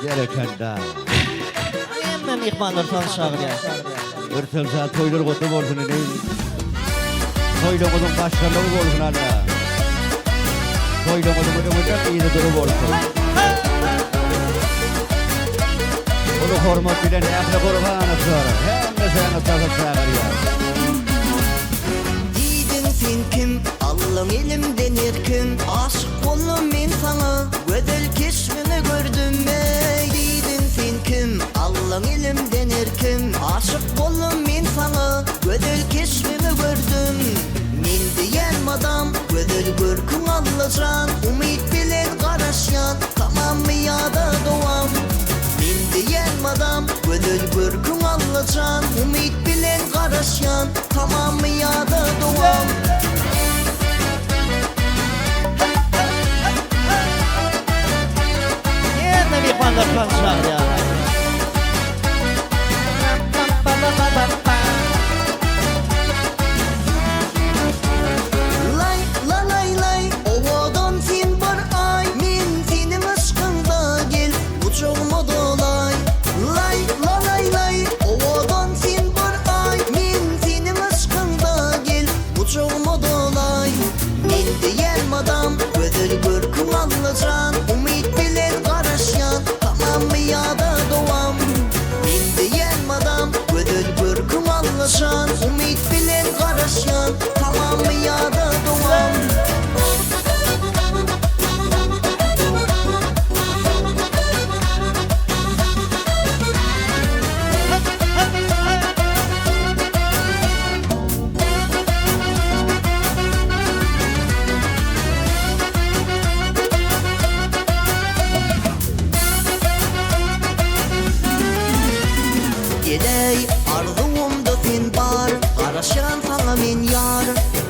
Gerekende. Emme mihmanlar tanışağır ya. Örtülse toylar kutu olsun neyim? Toylumuzun başkanlığı olsun hala. Toylumuzun da iyi de durum olsun. Onu hormat bilen ehli kurbanı sonra. Hem de sana tazı çağır ya. Didin sen kim? Allah'ım elimden erkim. Aşık oldum ben sana. Gödel kesmini gördüm ey. Didin sen kim? Allah'ım elimden erkim. Aşık oldum ben sana. Gödel kesmini gördüm. Men diyen madam gödel görkün allacan. Umid bilen karaşyan. Tamam mı yada doğam. Men diyen madam gödel görkün allacan. Umid bilen karaşyan. Tamam mı yada doğam. Emme mihmanlar tanışağır ya. Lay la lay lay ovadan sen bir ay men senin aşkında gel uçağıma dolay. Lay la lay lay ovadan sen bir ay men senin aşkında gel uçağıma dolay. Men diyen madam gödel görkün allacan umid bilen karaşyan tamam mı yada doğam. Men diyen madam gödel görkün allacan umid bilen karaşyan tamam mı yada doğam. Geley arzumda sen bar Karaşan sana men yar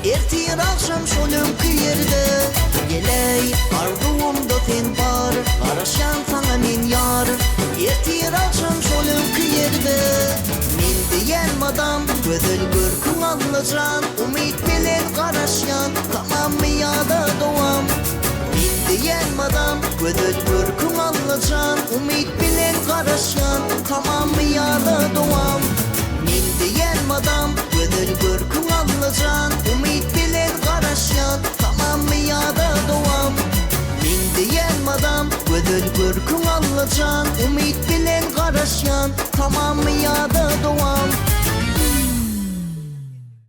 Ertir akşam şolum kıyırdı Geley arzumda sen bar Karaşan sana men yar Ertir akşam şolum kıyırdı Men diyen madam gödel görkün allacan Umid bilen karaşyan tamam mı yada doğam. Men diyen madam gödel görkün allacan Umid bilen karaşyan tamam mı yada doğam. Men diyen madam gödel görkün allacan Umid bilen karaşyan tamam mı yada doğam. Men diyen madam gödel görkün allacan Umid bilen karaşyan tamam mı yada doğam.